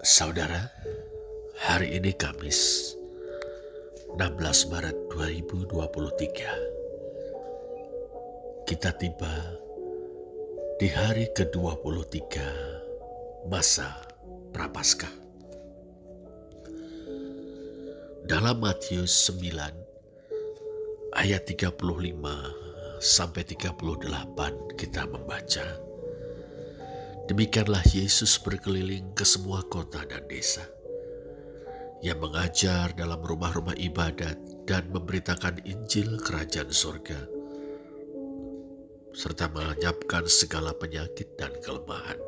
Saudara, hari ini Kamis 16 Maret 2023. Kita tiba di hari ke-23 masa Prapaskah. Dalam Matius 9 ayat 35 sampai 38 kita membaca, demikianlah Yesus berkeliling ke semua kota dan desa. Ia mengajar dalam rumah-rumah ibadat dan memberitakan Injil Kerajaan Surga, serta melenyapkan segala penyakit dan kelemahan.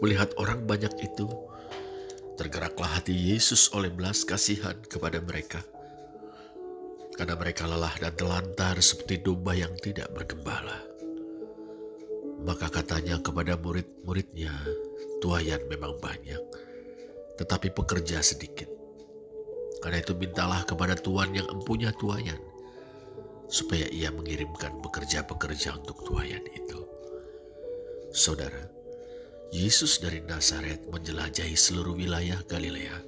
Melihat orang banyak itu, tergeraklah hati Yesus oleh belas kasihan kepada mereka, karena mereka lelah dan telantar seperti domba yang tidak bergembala. Maka katanya kepada murid-muridnya, tuaian memang banyak, tetapi pekerja sedikit. Karena itu mintalah kepada Tuhan yang empunya tuaian, supaya ia mengirimkan pekerja-pekerja untuk tuaian itu. Saudara, Yesus dari Nazaret menjelajahi seluruh wilayah Galilea,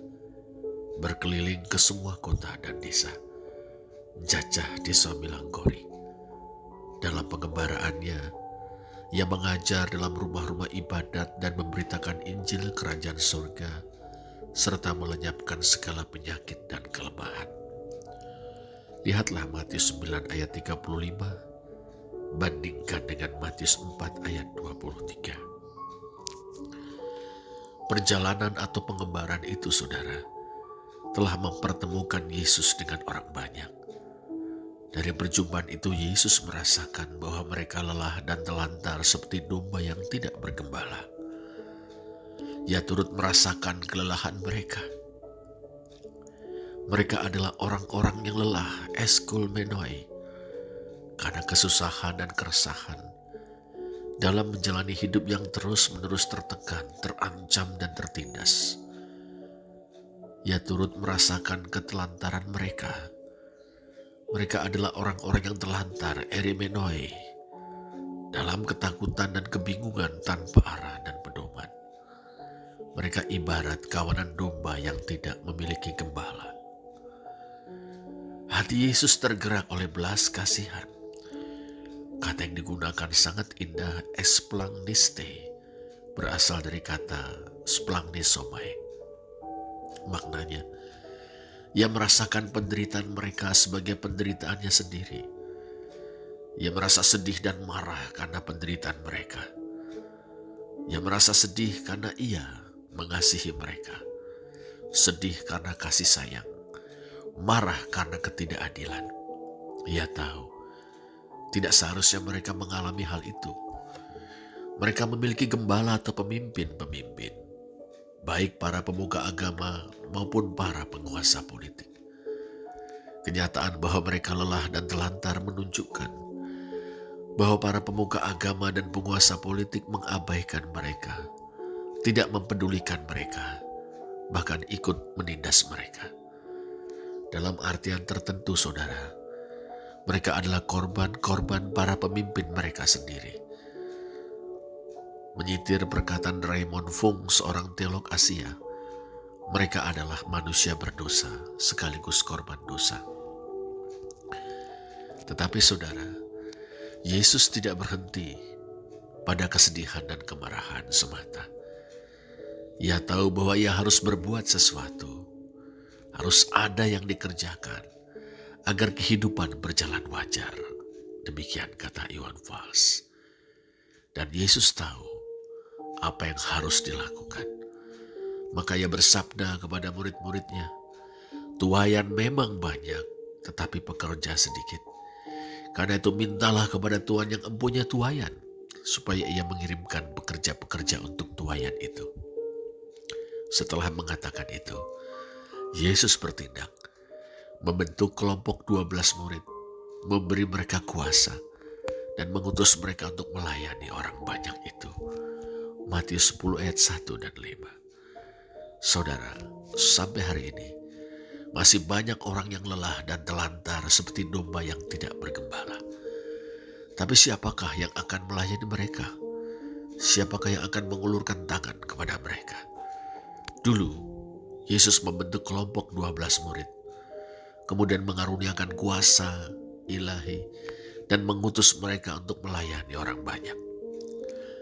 berkeliling ke semua kota dan desa, jajah di Sambilanggori. Dalam pengembaraannya, ia mengajar dalam rumah-rumah ibadat dan memberitakan Injil Kerajaan Surga, serta melenyapkan segala penyakit dan kelemahan. Lihatlah Matius 9 ayat 35, bandingkan dengan Matius 4 ayat 23. Perjalanan atau pengembaraan itu, saudara, telah mempertemukan Yesus dengan orang banyak. Dari perjumpaan itu Yesus merasakan bahwa mereka lelah dan telantar seperti domba yang tidak bergembala. Ia turut merasakan kelelahan mereka. Mereka adalah orang-orang yang lelah, eskulmenoi, karena kesusahan dan keresahan dalam menjalani hidup yang terus-menerus tertekan, terancam dan tertindas. Ia turut merasakan ketelantaran mereka. Mereka adalah orang-orang yang terlantar, erimenoi, dalam ketakutan dan kebingungan tanpa arah dan pedoman. Mereka ibarat kawanan domba yang tidak memiliki gembala. Hati Yesus tergerak oleh belas kasihan. Kata yang digunakan sangat indah, esplangniste, berasal dari kata splangnisomai. Maknanya, ia merasakan penderitaan mereka sebagai penderitaannya sendiri. Ia merasa sedih dan marah karena penderitaan mereka. Ia merasa sedih karena ia mengasihi mereka. Sedih karena kasih sayang. Marah karena ketidakadilan. Ia tahu tidak seharusnya mereka mengalami hal itu. Mereka memiliki gembala atau pemimpin-pemimpin, baik para pemuka agama maupun para penguasa politik. Kenyataan bahwa mereka lelah dan telantar menunjukkan bahwa para pemuka agama dan penguasa politik mengabaikan mereka, tidak mempedulikan mereka, bahkan ikut menindas mereka. Dalam artian tertentu, saudara, mereka adalah korban-korban para pemimpin mereka sendiri. Menyitir perkataan Raymond Fung, seorang teolog Asia, mereka adalah manusia berdosa sekaligus korban dosa. Tetapi saudara, Yesus tidak berhenti pada kesedihan dan kemarahan semata. Ia tahu bahwa ia harus berbuat sesuatu, harus ada yang dikerjakan agar kehidupan berjalan wajar. Demikian kata Iwan Fals. Dan Yesus tahu apa yang harus dilakukan. Maka ia bersabda kepada murid-muridnya, tuaian memang banyak, tetapi pekerja sedikit. Karena itu mintalah kepada Tuhan yang empunya tuaian, supaya ia mengirimkan pekerja-pekerja untuk tuaian itu. Setelah mengatakan itu, Yesus bertindak, membentuk kelompok 12 murid, memberi mereka kuasa, dan mengutus mereka untuk melayani orang banyak itu. Matius 10 ayat 1 dan 5. Saudara, sampai hari ini, masih banyak orang yang lelah dan telantar seperti domba yang tidak bergembala. Tapi siapakah yang akan melayani mereka? siapakah yang akan mengulurkan tangan kepada mereka? Dulu, Yesus membentuk kelompok 12 murid, kemudian mengaruniakan kuasa ilahi dan mengutus mereka untuk melayani orang banyak.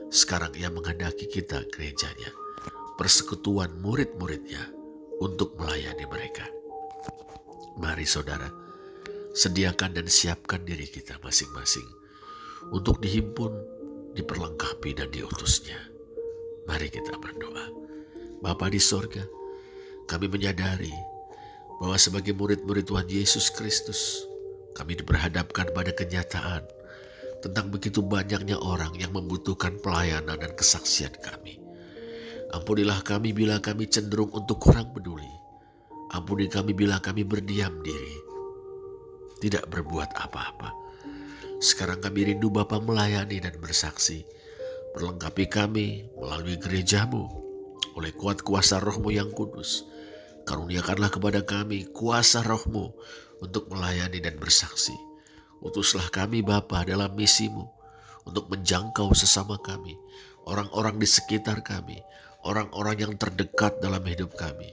Sekarang ia menghendaki kita, gerejanya, persekutuan murid-muridnya, untuk melayani mereka. Mari saudara, sediakan dan siapkan diri kita masing-masing untuk dihimpun, diperlengkapi dan diutusnya. Mari kita berdoa. Bapa di sorga, kami menyadari bahwa sebagai murid-murid Tuhan Yesus Kristus, kami diperhadapkan pada kenyataan tentang begitu banyaknya orang yang membutuhkan pelayanan dan kesaksian kami. Ampunilah kami bila kami cenderung untuk kurang peduli. Ampuni kami bila kami berdiam diri, tidak berbuat apa-apa. Sekarang kami rindu Bapa melayani dan bersaksi. Perlengkapi kami melalui gerejamu, oleh kuat kuasa Roh-Mu yang kudus. Karuniakanlah kepada kami kuasa Roh-Mu untuk melayani dan bersaksi. Utuslah kami Bapa dalam misimu untuk menjangkau sesama kami, orang-orang di sekitar kami, orang-orang yang terdekat dalam hidup kami.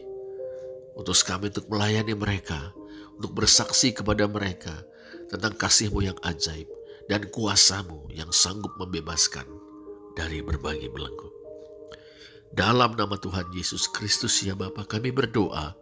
Utus kami untuk melayani mereka, untuk bersaksi kepada mereka tentang kasih-Mu yang ajaib dan kuasa-Mu yang sanggup membebaskan dari berbagai belenggu. Dalam nama Tuhan Yesus Kristus ya Bapa, kami berdoa